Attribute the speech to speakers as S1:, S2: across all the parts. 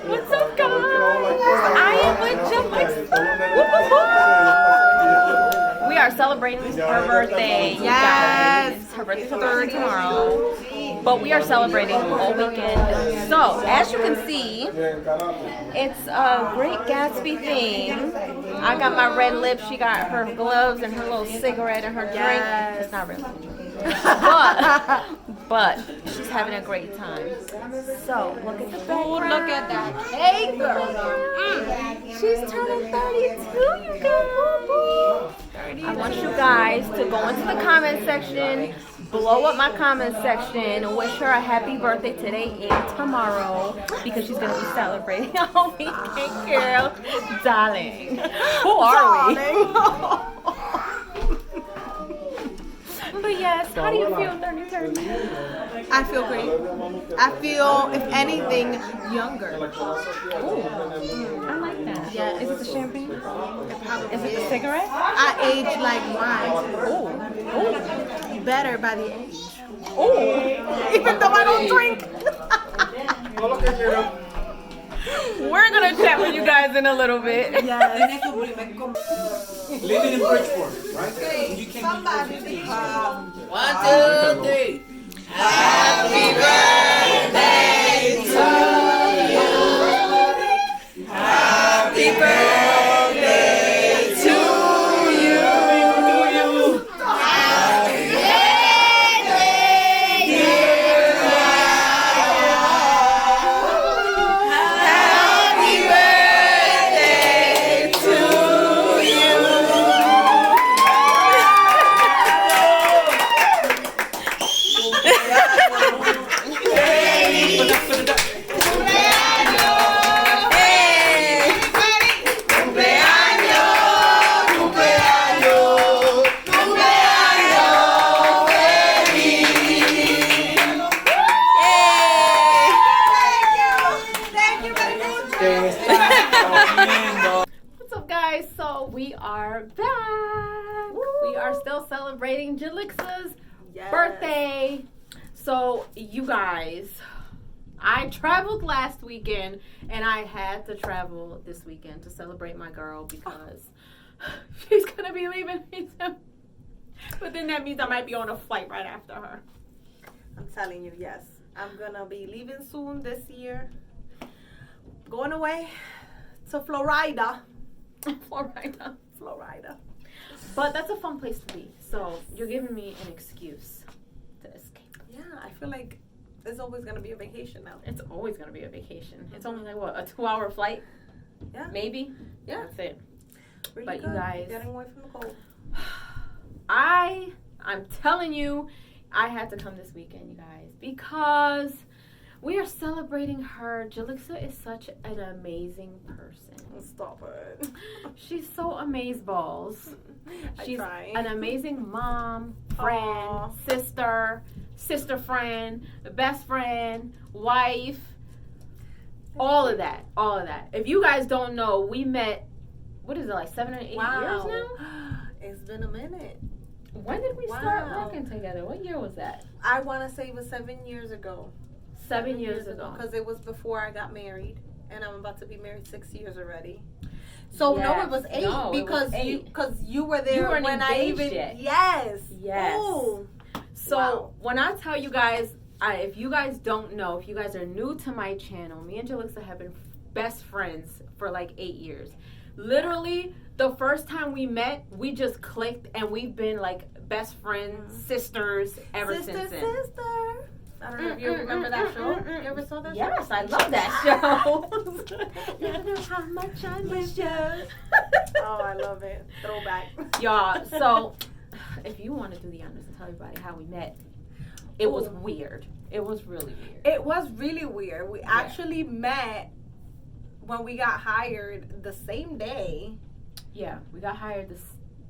S1: What's up, guys? I am with Jalixa. We are celebrating her birthday.
S2: Yes.
S1: Her birthday's tomorrow. But we are celebrating all weekend. So, as you can see, it's a great Gatsby theme. I got my red lips. She got her gloves and her little cigarette and her drink. It's not really. but she's having a great time. So look at the background.
S2: Look at that cake, girl.
S1: She's turning 32, you guys. I want you guys to go into the comment section, blow up my comment section, wish her a happy birthday today and tomorrow because she's gonna be celebrating all weekend, girl. Darling, who are we? But yes, how do you feel turning 30?
S2: I feel great. I feel, if anything, younger.
S1: Ooh, I like that.
S2: Yeah.
S1: Is it the champagne?
S2: It probably
S1: Is it the cigarette?
S2: I age like wine.
S1: Oh,
S2: Better by the age.
S1: oh.
S2: Even though I don't drink.
S1: We're gonna chat with you guys in a little bit.
S2: Yes.
S3: Living in Bridgeport, right? You can
S2: Somebody.
S3: 1, 2, 3.
S1: Happy birthday to you. Happy birthday to you. Happy birthday, dear Happy birthday to you. What's up, guys? So we are back. We are still celebrating Jalixa's birthday. So you guys, I traveled last weekend and I had to travel this weekend to celebrate my girl because she's gonna be leaving me soon. But then that means I might be on a flight right after her.
S2: I'm telling you, yes. I'm gonna be leaving soon this year. Going away to Florida. Florida.
S1: But that's a fun place to be. So you're giving me an excuse to escape.
S2: Yeah, I feel like there's always gonna be a vacation now.
S1: It's always going to be a vacation. It's only like, what, a 2-hour flight?
S2: Yeah.
S1: Maybe?
S2: Yeah.
S1: That's it.
S2: Really
S1: But you
S2: good.
S1: guys-
S2: Getting away from the cold.
S1: I'm telling you, I had to come this weekend, you guys, because we are celebrating her. Jalixa is such an amazing person.
S2: Stop it.
S1: She's so amazeballs. She's
S2: try.
S1: an amazing mom, friend,
S2: Aw.
S1: sister friend, best friend, wife, all of that. If you guys don't know, we met, what is it, like 7 or 8 years now?
S2: It's been a minute.
S1: When did we start
S2: Wow.
S1: working together? What year was that?
S2: I want to say it was 7 years ago.
S1: 7 years ago.
S2: Because it was before I got married. And I'm about to be married 6 years already. So no,
S1: Yes.
S2: it was 8
S1: No, it was
S2: because
S1: 8.
S2: you were there
S1: You weren't
S2: when I
S1: engaged
S2: even
S1: yet.
S2: Yes.
S1: Yes.
S2: Ooh.
S1: So
S2: Wow.
S1: when I tell you guys, if you guys don't know, if you guys are new to my channel, me and Jalixa have been best friends for like 8 years. Literally, the first time we met, we just clicked and we've been like best friends, sisters ever since then.
S2: Sister. I don't know if you remember that show. You ever saw that show?
S1: Yes, I love that show.
S2: You know how much I miss you. Oh, I love it. Throwback.
S1: Y'all, so if you want to do the honors and tell everybody how we met, it was weird. It was really weird.
S2: It was really weird. We actually met when we got hired the same day.
S1: Yeah, we got hired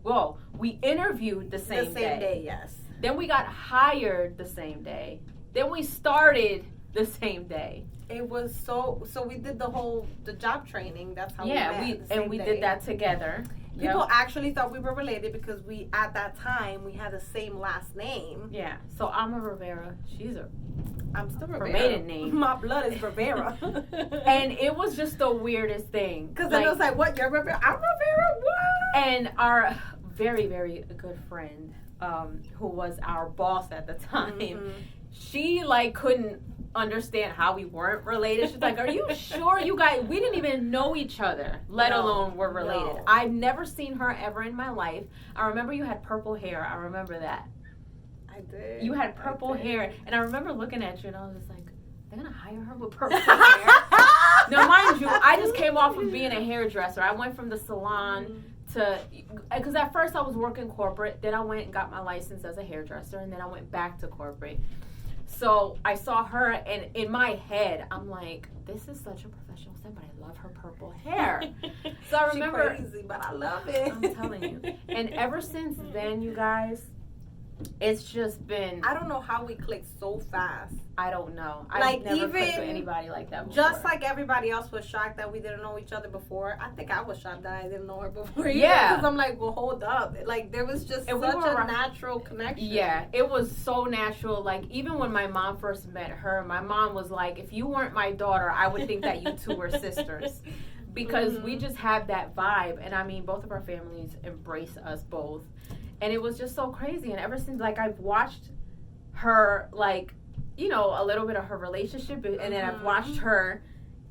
S1: well, we interviewed the same day.
S2: Yes.
S1: Then we got hired the same day. Then we started the same day.
S2: It was so we did the job training. That's how we met.
S1: we did that together.
S2: People actually thought we were related because at that time we had the same last name.
S1: Yeah. So I'm a Rivera. She's a
S2: I'm still Rivera.
S1: Her maiden name.
S2: My blood is Rivera.
S1: And it was just the weirdest thing.
S2: Because then it was like, what? You're Rivera? I'm Rivera? What?
S1: And our very, very good friend, who was our boss at the time, she like couldn't understand how we weren't related. She's like, are you sure you guys, we didn't even know each other, let alone we're related.
S2: No.
S1: I've never seen her ever in my life. I remember you had purple hair. I remember that.
S2: I did.
S1: You had purple hair. And I remember looking at you and I was just like, they're going to hire her with purple hair? Now, mind you, I just came off of being a hairdresser. I went from the salon to, because at first I was working corporate. Then I went and got my license as a hairdresser. And then I went back to corporate. So I saw her, and in my head, I'm like, this is such a professional set, but I love her purple hair. So I remember.
S2: She's crazy, but I love it.
S1: I'm telling you. And ever since then, you guys, it's just been.
S2: I don't know how we clicked so fast.
S1: I don't know.
S2: Like,
S1: I've never
S2: even
S1: clicked with anybody like that before.
S2: Just like everybody else was shocked that we didn't know each other before. I think I was shocked that I didn't know her before.
S1: Yeah.
S2: Because I'm like, well, hold up. Like, there was just
S1: And
S2: such
S1: we were
S2: a natural connection.
S1: Yeah, it was so natural. Like, even when my mom first met her, my mom was like, if you weren't my daughter, I would think that you two were sisters. Because we just had that vibe. And I mean, both of our families embrace us both. And it was just so crazy. And ever since, like, I've watched her, like, you know, a little bit of her relationship. And then I've watched her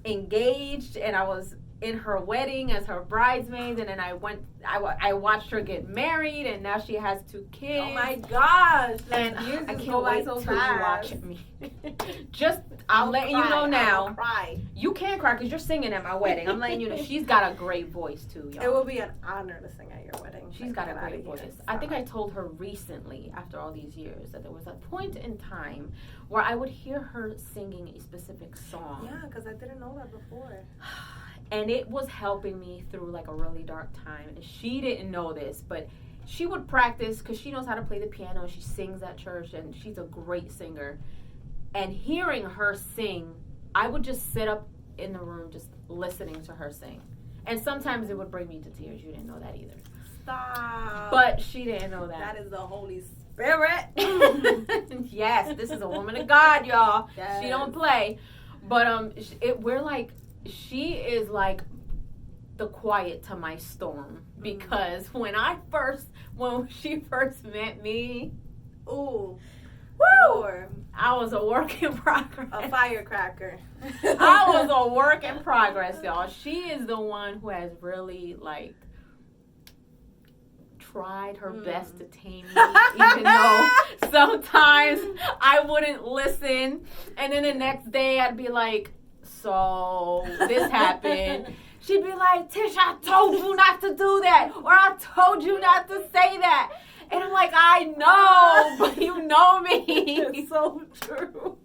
S1: engaged. And I was in her wedding as her bridesmaid. And then I watched her get married. And now she has 2 kids.
S2: Oh, my gosh.
S1: And
S2: years
S1: I
S2: just
S1: can't
S2: go by
S1: wait
S2: so
S1: till you
S2: fast.
S1: watch me. Just, I'm letting you know now.
S2: I'll cry.
S1: You can't cry because you're singing at my wedding. I'm letting you know. She's got a great voice, too, y'all.
S2: It will be an honor to sing at your wedding.
S1: She's got a great voice. I think I told her recently, after all these years, that there was a point in time where I would hear her singing a specific song.
S2: Yeah, because I didn't know that before.
S1: And it was helping me through like a really dark time. And she didn't know this, but she would practice because she knows how to play the piano. And she sings at church, and she's a great singer. And hearing her sing, I would just sit up in the room just listening to her sing. And sometimes it would bring me to tears. You didn't know that either.
S2: Stop.
S1: But she didn't know that.
S2: That is the Holy Spirit.
S1: Yes, this is a woman of God, y'all.
S2: Yes.
S1: She don't play. But we're like, she is like the quiet to my storm. Because when she first met me,
S2: ooh.
S1: woo, I was a work in progress.
S2: A firecracker.
S1: I was a work in progress, y'all. She is the one who has really like tried her best to tame me, even though sometimes I wouldn't listen. And then the next day I'd be like, so this happened. She'd be like, Tish, I told you not to do that. Or I told you not to say that. And I'm like, I know, but you know me.
S2: It's so true.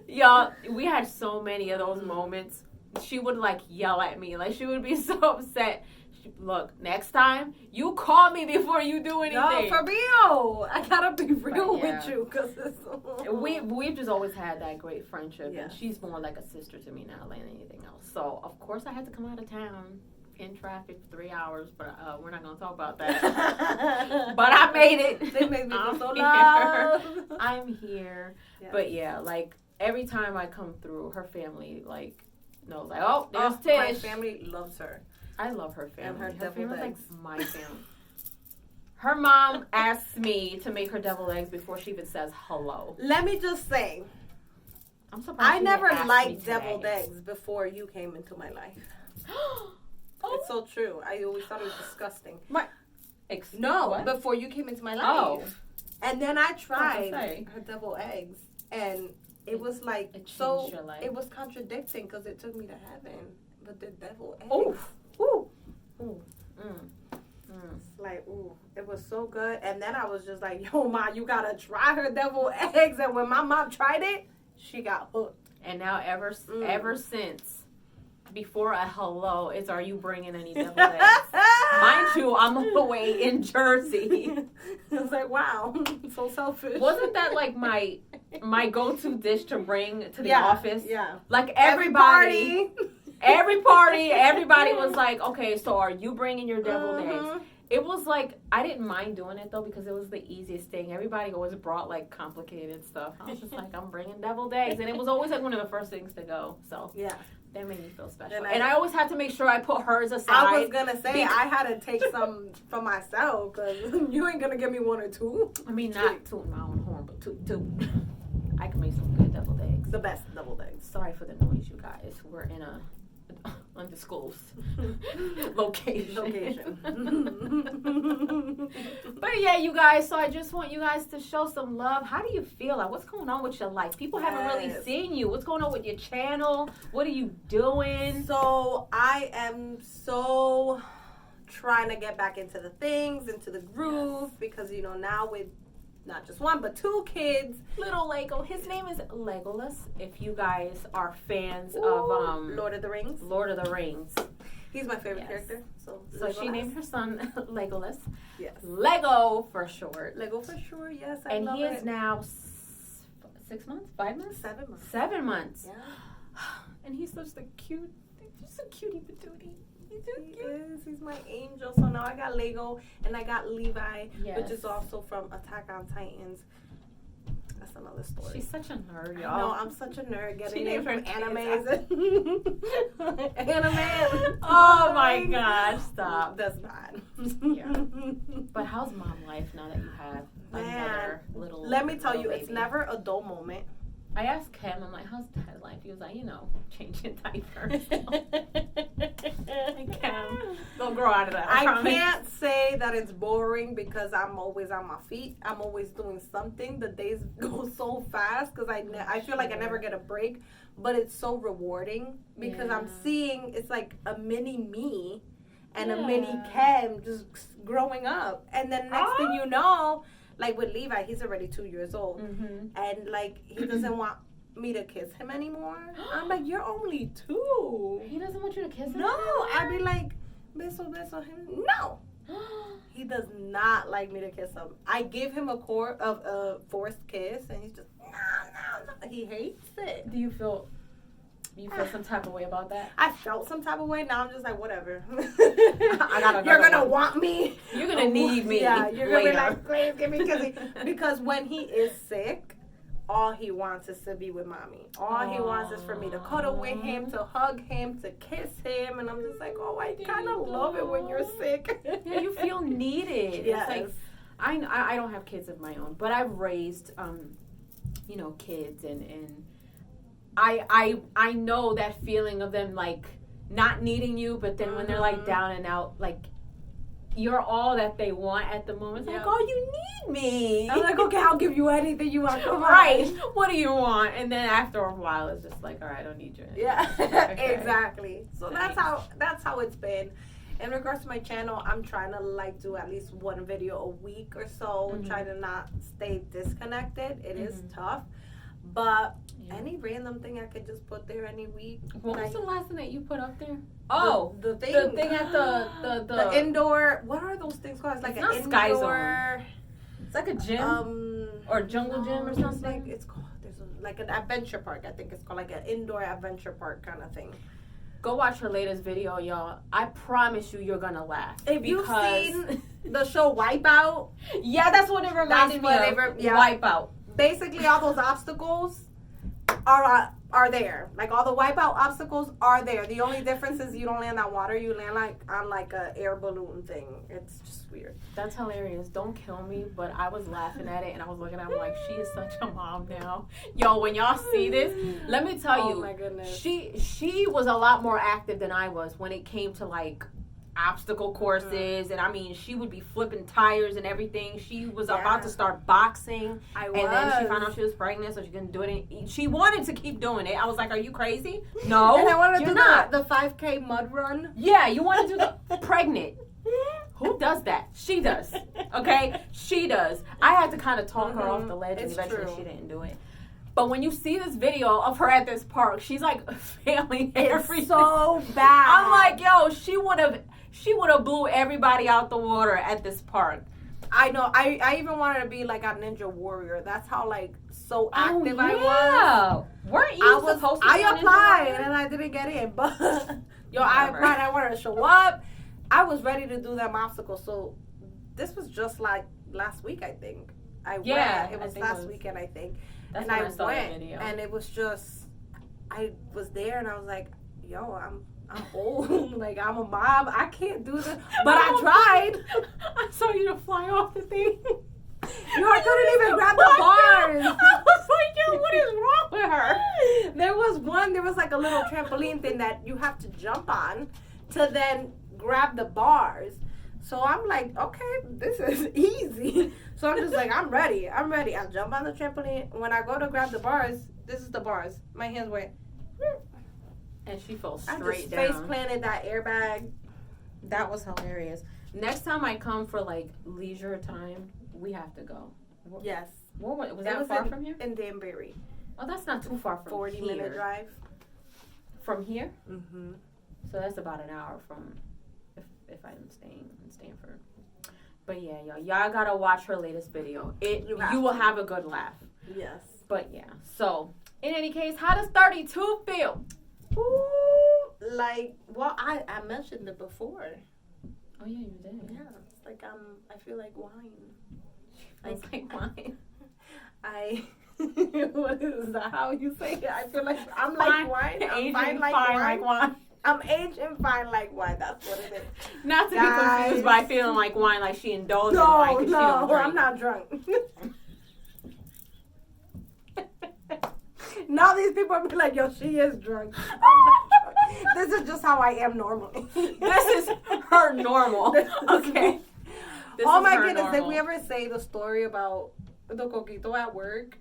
S1: Y'all, we had so many of those moments. She would like yell at me. Like, she would be so upset. Look, next time, you call me before you do anything.
S2: No, for real. I gotta be real with you. Cause
S1: we've just always had that great friendship.
S2: Yes.
S1: And she's more like a sister to me now than anything else. So, of course, I had to come out of town in traffic for 3 hours. But we're not going to talk about that. But I made it.
S2: They made me feel so
S1: here.
S2: loved.
S1: I'm here. Yes. But, yeah, like, every time I come through, her family, like, knows, like, oh, there's Tish.
S2: My family loves her.
S1: I love her family.
S2: And her
S1: family's
S2: eggs.
S1: Like my family. Her mom asks me to make her deviled eggs before she even says hello.
S2: Let me just say,
S1: I'm surprised
S2: I never liked
S1: deviled
S2: deviled eggs before you came into my life.
S1: Oh.
S2: It's so true. I always thought it was disgusting.
S1: What?
S2: Before you came into my life.
S1: Oh.
S2: And then I tried her deviled eggs, and it was like
S1: it
S2: so.
S1: Your life.
S2: It was contradicting because it took me to heaven. But the deviled eggs.
S1: Oof.
S2: Ooh.
S1: Ooh.
S2: It's like, ooh, it was so good. And then I was just like, yo, Ma, you gotta try her deviled eggs. And when my mom tried it, she got hooked.
S1: And now ever since, before a hello, it's, are you bringing any deviled eggs? Mind you, I'm away in Jersey.
S2: I was like, wow, so selfish.
S1: Wasn't that like my go-to dish to bring to the office?
S2: Yeah.
S1: Like everybody was like, okay, so are you bringing your deviled eggs? It was like, I didn't mind doing it though because it was the easiest thing. Everybody always brought like complicated stuff. I was just like, I'm bringing deviled eggs. And it was always like one of the first things to go. So
S2: Yeah.
S1: that made me feel special. And I always had to make sure I put hers aside.
S2: I was going to say, I had to take some for myself because you ain't going to give me one or two.
S1: I mean, not tooting my own horn, but two. I can make some good deviled eggs.
S2: The best deviled eggs.
S1: Sorry for the noise, you guys. We're in a undisclosed location. But yeah, you guys, so I just want you guys to show some love. How do you feel? Like, what's going on with your life? People haven't really seen you. What's going on with your channel? What are you doing?
S2: So I am so trying to get back into the things, into the groove, because, you know, now with not just one, but two kids.
S1: Little Lego. His name is Legolas. If you guys are fans of
S2: Lord of the Rings.
S1: Lord of the Rings.
S2: He's my favorite character. So
S1: she named her son Legolas.
S2: Yes.
S1: Lego for short.
S2: Lego for sure, yes.
S1: And he is now 6 months? 5 months?
S2: 7 months.
S1: 7 months.
S2: Yeah.
S1: And he's such a cutie patootie. He's so
S2: He
S1: cute.
S2: is. He's my angel. So now I got Lego and I got Levi,
S1: Yes.
S2: which is also from Attack on Titans. That's another story.
S1: She's such a nerd, y'all.
S2: No, I'm such a nerd getting
S1: She
S2: named from
S1: named her
S2: animes. Anime.
S1: Oh my gosh, stop.
S2: That's bad.
S1: Yeah. But how's mom life now that you have another little
S2: Let me tell you,
S1: baby?
S2: it's never a dull moment.
S1: I asked Cam, I'm like, how's dad life? He was like, you know, changing diapers. Like, Cam, don't grow out of that.
S2: I
S1: promise.
S2: can't say that it's boring because I'm always on my feet. I'm always doing something. The days go so fast because I feel like I never get a break. But it's so rewarding because I'm seeing it's like a mini me and a mini Cam just growing up. And then next thing you know, like with Levi, he's already 2 years old.
S1: Mm-hmm.
S2: And like he doesn't want me to kiss him anymore. I'm like, you're only 2.
S1: He doesn't want you to kiss him?
S2: No, I'd be like, beso him. No. He does not like me to kiss him. I give him a forced kiss, and he's just, no. He hates it.
S1: Do you feel some type of way about that?
S2: I felt some type of way. Now I'm just like, whatever.
S1: You're
S2: You're gonna want me.
S1: You're gonna need me.
S2: Yeah, you're gonna
S1: later.
S2: be like, please give me kissing. Because when he is sick, all he wants is to be with mommy. All he wants is for me to cuddle with him, to hug him, to kiss him. And I'm just like, oh, I kind of love it when you're sick.
S1: Yeah, you feel needed.
S2: Yes.
S1: It's like, I don't have kids of my own, but I've raised, kids and I know that feeling of them like not needing you, but then when they're like down and out, like you're all that they want at the moment. It's like, oh, you need me.
S2: I'm like, okay, I'll give you anything you want. Come on.
S1: Right. What do you want? And then after a while, it's just like, all right, I don't need you anymore.
S2: Yeah,
S1: Okay.
S2: exactly. So
S1: Nice.
S2: that's how it's been. In regards to my channel, I'm trying to like do at least one video a week or so. Try to not stay disconnected. It is tough, but any random thing I could just put there any week.
S1: What was
S2: like,
S1: the last thing that you put up there? Oh,
S2: the thing
S1: at the
S2: indoor. What are those things called? It's like
S1: It's
S2: an
S1: not Sky
S2: indoor.
S1: It's like a gym or jungle gym or something.
S2: It's called. There's like an adventure park. I think it's called like an indoor adventure park kind of thing.
S1: Go watch her latest video, y'all. I promise you're gonna laugh.
S2: If you've seen the show Wipeout,
S1: yeah, that's what it reminded me of. Wipeout.
S2: Basically, all those obstacles are there. Like all the Wipeout obstacles are there. The only difference is you don't land on water. You land like on like a air balloon thing. It's just weird.
S1: That's hilarious. Don't kill me, but I was laughing at it and I was looking at her like, she is such a mom now. Yo, when y'all see this, let me tell you,
S2: oh my goodness.
S1: She was a lot more active than I was when it came to like obstacle courses, and I mean, she would be flipping tires and everything. She was about to start boxing, and then she found out she was pregnant, so she couldn't do it. She wanted to keep doing it. I was like, "Are you crazy? No,
S2: and I want to do
S1: not.
S2: the 5K mud run.
S1: Yeah, you want to do the pregnant." Who does that? She does. Okay, she does. I had to kind of talk her off the ledge, and eventually she didn't do it. But when you see this video of her at this park, she's like failing everything.
S2: It's so bad.
S1: I'm like, yo, she would have blew everybody out the water at this park.
S2: I know. I even wanted to be like a ninja warrior. That's how like so active I was.
S1: Weren't you supposed to?
S2: I applied and I didn't get in, but yo, I applied. I wanted to show up. I was ready to do them obstacles. So this was just like last week, I think. It was last weekend, I think.
S1: That's
S2: and
S1: when
S2: I
S1: I saw
S2: went,
S1: the video.
S2: and it was just, I was there, and I was like, yo, I'm old. Like, I'm a mom. I can't do this. But I tried.
S1: I saw you to fly off the thing.
S2: I couldn't even grab the bars.
S1: I was like, yo, what is wrong with her?
S2: There was like a little trampoline thing that you have to jump on to then grab the bars. So I'm like, okay, this is easy. So I'm just like, I'm ready. I jump on the trampoline. When I go to grab the bars, this is the bars. My hands went.
S1: And she fell
S2: I
S1: straight
S2: just
S1: down.
S2: face planted that airbag.
S1: That was hilarious. Next time I come for like leisure time, we have to go.
S2: Yes.
S1: Was that far from here?
S2: In Danbury.
S1: Oh, that's not too far from
S2: 40-minute drive.
S1: From here?
S2: Mm-hmm.
S1: So that's about an hour from if I'm staying in Stanford. But yeah, y'all gotta watch her latest video. You will have a good laugh.
S2: Yes.
S1: But yeah. So in any case, how does 32 feel?
S2: Ooh, I mentioned it before.
S1: Oh yeah, you did.
S2: Yeah, it's like I feel like wine.
S1: It's like wine.
S2: What is that? How you say it? I feel like I'm like wine. I'm fine like wine. I'm aging fine like wine. That's what it is.
S1: Not to be confused by feeling like wine, like she indulged in wine because she don't drink.
S2: I'm not drunk. Now these people are like, yo, she is drunk. I'm not drunk. This is just how I am normally.
S1: This is her normal. Okay.
S2: Oh my goodness, did we ever say the story about the Coquito at work?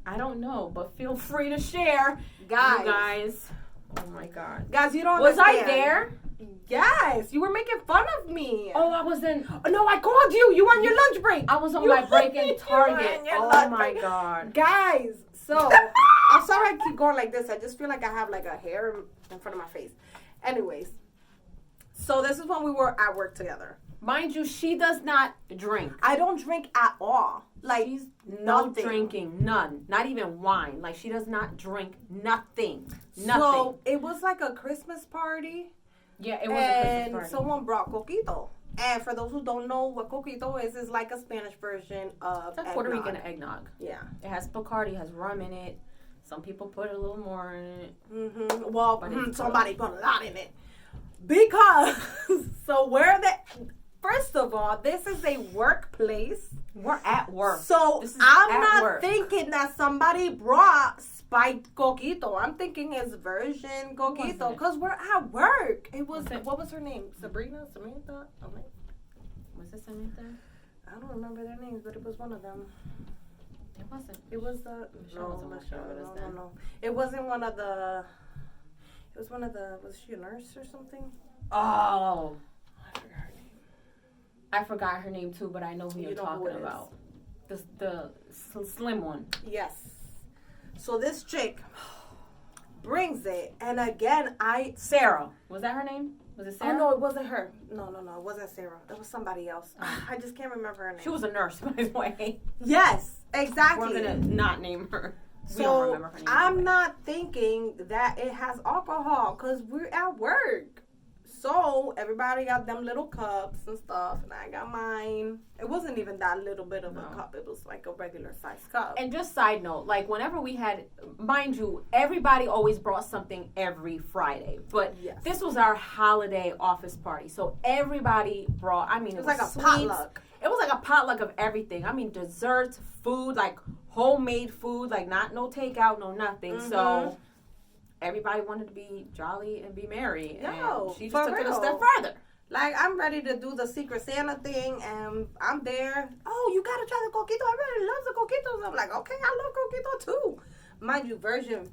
S1: I don't know, but feel free to share. Guys. Oh my God.
S2: Guys, you don't
S1: understand. Was I there?
S2: Yes, you were making fun of me.
S1: Oh, I was in.
S2: No, I called you. You on your lunch break.
S1: I was on my break in Target. Oh my God.
S2: Guys, so I'm sorry I keep going like this. I just feel like I have like a hair in front of my face. Anyways, so this is when we were at work together.
S1: Mind you, she does not drink.
S2: I don't drink at all. Like,
S1: she's no drinking, none. Not even wine. Like, she does not drink nothing.
S2: So it was like a Christmas party.
S1: Yeah, it was a Christmas party.
S2: And someone brought Coquito. And for those who don't know what Coquito is like a Spanish version of
S1: it's a Puerto Rican eggnog.
S2: Yeah.
S1: It has Bacardi, has rum in it. Some people put a little more in it.
S2: Mm-hmm. Well, somebody put a lot in it. Because, first of all, this is a workplace.
S1: We're at work.
S2: So I'm not thinking that somebody brought spiked Coquito. I'm thinking it's version Coquito because we're at work. It was, what was her name? Sabrina? Samantha?
S1: Was it Samantha?
S2: I don't remember their names, but it was one of them.
S1: It wasn't.
S2: It was the, no. It wasn't one of the, was she a nurse or something?
S1: Oh. I forgot her name too, but I know who you're talking about. The slim one.
S2: Yes. So this chick brings it, and again,
S1: Sarah. Was that her name? Was it Sarah?
S2: Oh no, it wasn't her. No, it wasn't Sarah. It was somebody else. I just can't remember her name.
S1: She was a nurse, by the way.
S2: Yes, exactly.
S1: We're gonna not name her.
S2: We don't remember her name. I'm not thinking that it has alcohol because we're at work. So everybody got them little cups and stuff, and I got mine. It wasn't even that little bit of a cup. It was like a regular size cup.
S1: And just side note, like whenever we had, mind you, everybody always brought something every Friday. But this was our holiday office party. So everybody brought, it was
S2: like a
S1: sweets.
S2: potluck.
S1: It was like a potluck of everything. Desserts, food, like homemade food, like no takeout, no nothing. Mm-hmm. So everybody wanted to be jolly and be merry. And she just took it a step further.
S2: Like, I'm ready to do the Secret Santa thing, and I'm there. Oh, you gotta try the Coquito. Everybody loves the Coquitos. I'm like, okay, I love Coquito too. Mind you, version.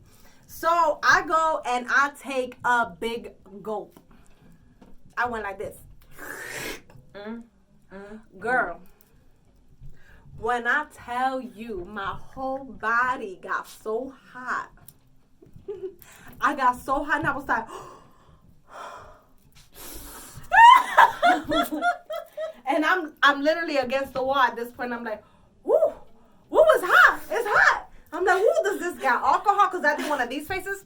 S2: So I go and I take a big gulp. I went like this. Girl, when I tell you my whole body got so hot. I got so hot and I was like, and I'm literally against the wall at this point. I'm like, woo, it's hot. It's hot. I'm like, who does this got alcohol? Because I did one of these faces.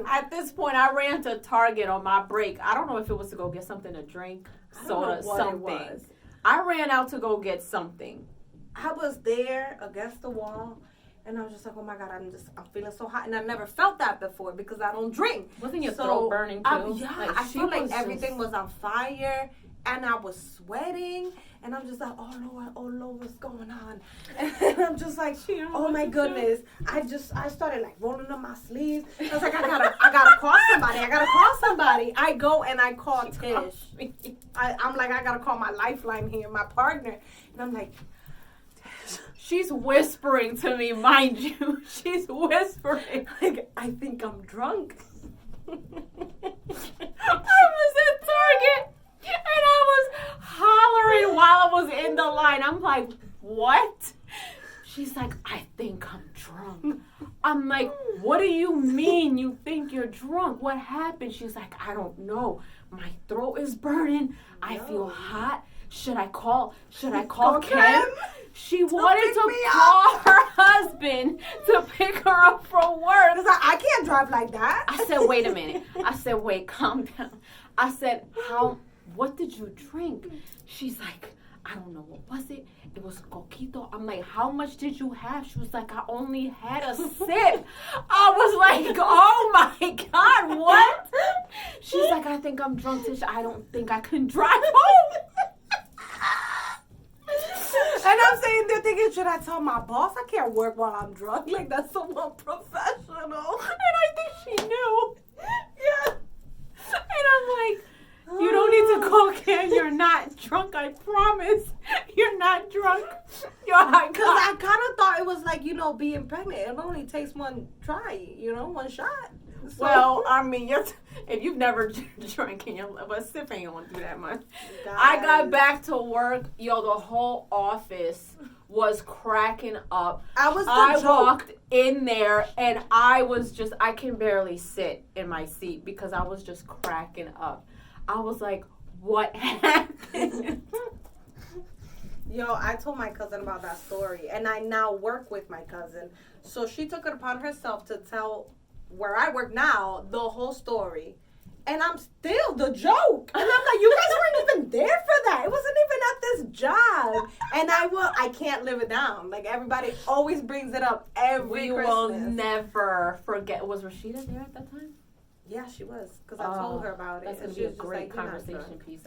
S1: At this point, I ran to Target on my break. I don't know if it was to go get something to drink, soda, something. I ran out to go get something.
S2: I was there against the wall, and I was just like, oh my God, I'm feeling so hot. And I never felt that before because I don't drink.
S1: Wasn't your throat burning too?
S2: Yeah, I feel like everything was on fire, and I was sweating. And I'm just like, oh Lord, what's going on? And I'm just like, oh my goodness. I started like rolling up my sleeves. I was like, I gotta call somebody. I go and I call Tish. I'm like, I gotta call my lifeline here, my partner. And I'm like,
S1: she's whispering to me, mind you. She's whispering.
S2: Like, I think I'm drunk.
S1: I was at Target. And I was hollering while I was in the line. I'm like, what? She's like, I think I'm drunk. I'm like, what do you mean you think you're drunk? What happened? She's like, I don't know. My throat is burning. I feel hot. Should I call Ken? She wanted to call her husband to pick her up from work.
S2: I can't drive like that.
S1: I said, wait a minute. I said, wait, calm down. I said, what did you drink? She's like, I don't know, what was it? It was Coquito. I'm like, how much did you have? She was like, I only had a sip. I was like, oh my God, what? She's like, I think I'm drunk, Tish. I don't think I can drive home.
S2: And I'm saying, they're thinking, should I tell my boss? I can't work while I'm drunk. Like, that's so unprofessional. And
S1: I think she knew. Yeah. And I'm like, you don't need to call Ken. You're not drunk. I promise. You're not drunk.
S2: Because I kind of thought it was like, being pregnant. It only takes one try, one shot.
S1: So. Well, I mean, if you've never drank in your life, a sip ain't gonna do that much. Guys. I got back to work. The whole office was cracking up. I walked in there and I can barely sit in my seat because I was just cracking up. I was like, what happened?
S2: Yo, I told my cousin about that story, and I now work with my cousin. So she took it upon herself to tell where I work now the whole story. And I'm still the joke. And I'm like, you guys weren't even there for that. It wasn't even at this job. And I can't live it down. Like, everybody always brings it up every Christmas.
S1: We will never forget. Was Rashida there at that time?
S2: Yeah, she was, because I told her about it.
S1: That's going to be a great conversation piece.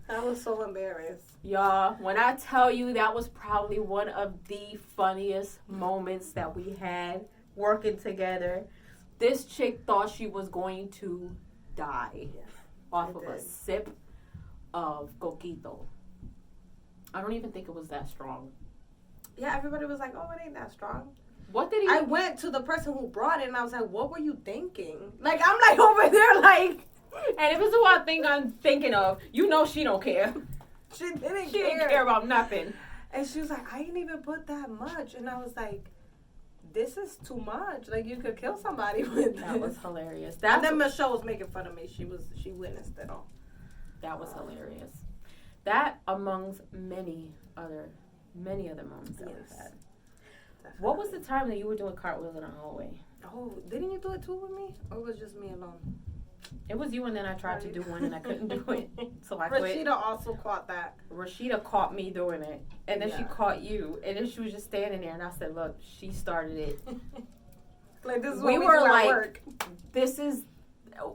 S2: I was so embarrassed.
S1: Y'all, when I tell you that was probably one of the funniest moments that we had working together. This chick thought she was going to die off of a sip of Coquito. I don't even think it was that strong.
S2: Yeah, everybody was like, oh, it ain't that strong.
S1: What did he?
S2: I went to the person who brought it, and I was like, "What were you thinking?" Like, I'm like over there, like.
S1: And if it's what I'm thinking of, she don't care.
S2: She didn't
S1: care about nothing.
S2: And she was like, "I didn't even put that much," and I was like, "This is too much. Like, you could kill somebody with this."
S1: That was hilarious.
S2: And then Michelle was making fun of me. She witnessed it all.
S1: That was hilarious. That amongst many other moments that we've had. Definitely. What was the time that you were doing cartwheels in the hallway?
S2: Oh, didn't you do it too with me? Or was it just me alone?
S1: It was you, and then I tried to do one and I couldn't do it. So I quit.
S2: Rashida also caught that.
S1: Rashida caught me doing it. And then she caught you. And then she was just standing there, and I said, look, she started it.
S2: Like, this is what we were like, at work.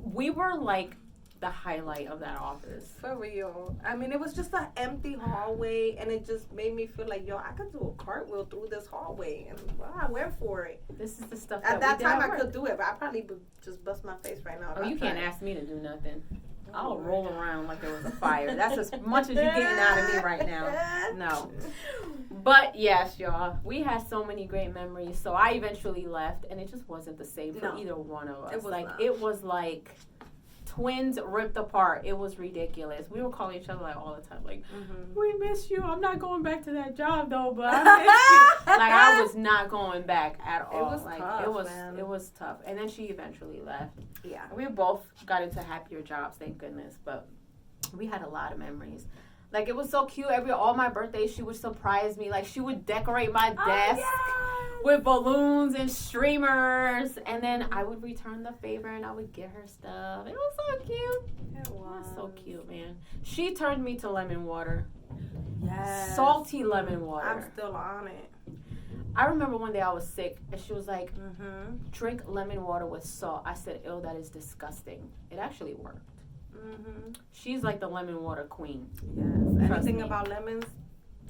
S1: We were like the highlight of that office.
S2: For real. I mean, it was just an empty hallway, and it just made me feel like, I could do a cartwheel through this hallway, and I went for it.
S1: This is the stuff
S2: at that time I could do it, but I probably would just bust my face right now.
S1: Oh, you can't ask me to do nothing. I'll roll around like there was a fire. That's as much as you're getting out of me right now. No. But yes, y'all, we had so many great memories. So I eventually left, and it just wasn't the same for either one of us. It was like twins ripped apart. It was ridiculous. We were calling each other like all the time, like, we miss you. I'm not going back to that job though, but I miss you. Like, I was not going back at all.
S2: It was tough, man.
S1: It was tough. And then she eventually left.
S2: Yeah.
S1: We both got into happier jobs, thank goodness. But we had a lot of memories. Like, it was so cute. All my birthdays, she would surprise me. Like, she would decorate my desk with balloons and streamers. And then I would return the favor and I would get her stuff. It was so cute.
S2: It was
S1: so cute, man. She turned me to lemon water.
S2: Yes.
S1: Salty lemon water.
S2: I'm still on it.
S1: I remember one day I was sick and she was like, drink lemon water with salt. I said, ew, that is disgusting. It actually worked. She's like the lemon water queen.
S2: Yes. Anything about lemons,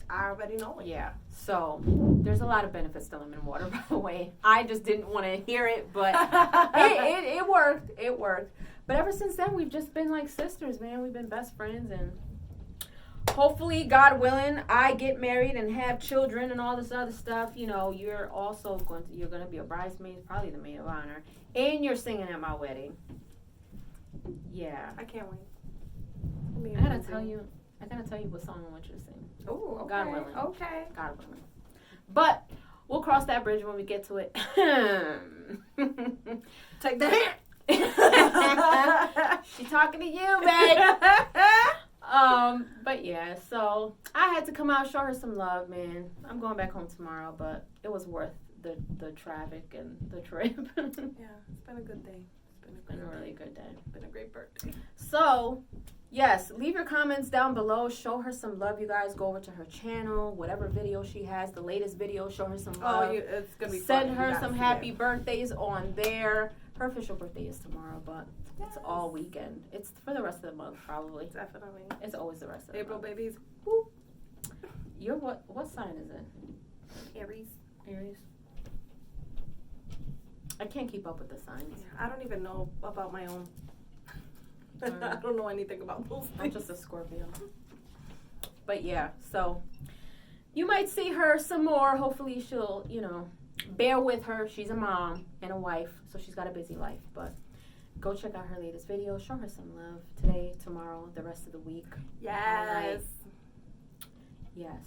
S2: I already know it.
S1: Yeah. So there's a lot of benefits to lemon water, by the way. I just didn't want to hear it, but it worked. It worked. But ever since then, we've just been like sisters, man. We've been best friends, and hopefully, God willing, I get married and have children and all this other stuff. You know, you're also going to be a bridesmaid, probably the maid of honor, and you're singing at my wedding. Yeah.
S2: I can't wait.
S1: I gotta tell you what song I want you to sing.
S2: Oh, okay.
S1: God willing.
S2: Okay.
S1: God willing. But we'll cross that bridge when we get to it.
S2: Take the hint.
S1: She talking to you, babe. But yeah, so I had to come out and show her some love, man. I'm going back home tomorrow, but it was worth the traffic and the trip.
S2: Yeah, it's been a good day.
S1: It's been a really good day.
S2: It's been a great birthday.
S1: So, yes, leave your comments down below. Show her some love, you guys. Go over to her channel, whatever video she has, the latest video. Show her some love.
S2: It's gonna be
S1: Send
S2: fun.
S1: her some happy birthdays on there. Her official birthday is tomorrow, but it's all weekend. It's for the rest of the month, probably.
S2: Definitely.
S1: It's always the rest of the
S2: April
S1: month.
S2: babies. Woo.
S1: You're what sign is it?
S2: Aries.
S1: Aries. I can't keep up with the signs.
S2: I don't even know about my own. I don't know anything about those things.
S1: I'm just a Scorpio. But yeah, so you might see her some more. Hopefully she'll, bear with her. She's a mom and a wife, so she's got a busy life. But go check out her latest video. Show her some love today, tomorrow, the rest of the week.
S2: Yes.
S1: Yes.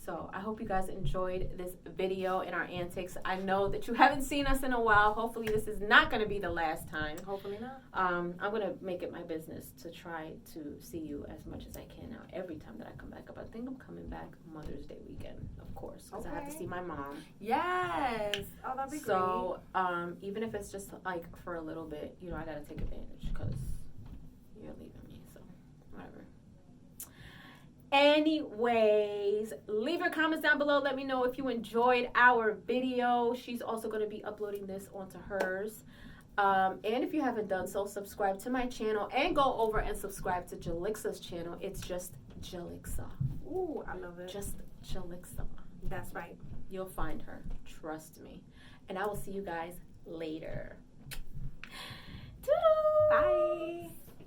S1: So I hope you guys enjoyed this video and our antics. I know that you haven't seen us in a while. Hopefully this is not going to be the last time.
S2: Hopefully not.
S1: I'm going to make it my business to try to see you as much as I can now every time that I come back up. I think I'm coming back Mother's Day weekend, of course, because I have to see my mom.
S2: Yes. Oh, that'd be great.
S1: So even if it's just like for a little bit, I got to take advantage because you're leaving me. So whatever. Anyways, leave your comments down below. Let me know if you enjoyed our video. She's also going to be uploading this onto hers. And if you haven't done so, subscribe to my channel and go over and subscribe to Jalixa's channel. It's just Jalixa.
S2: Ooh, I love it.
S1: Just Jalixa.
S2: That's right.
S1: You'll find her. Trust me. And I will see you guys later. Toodles.
S2: Bye.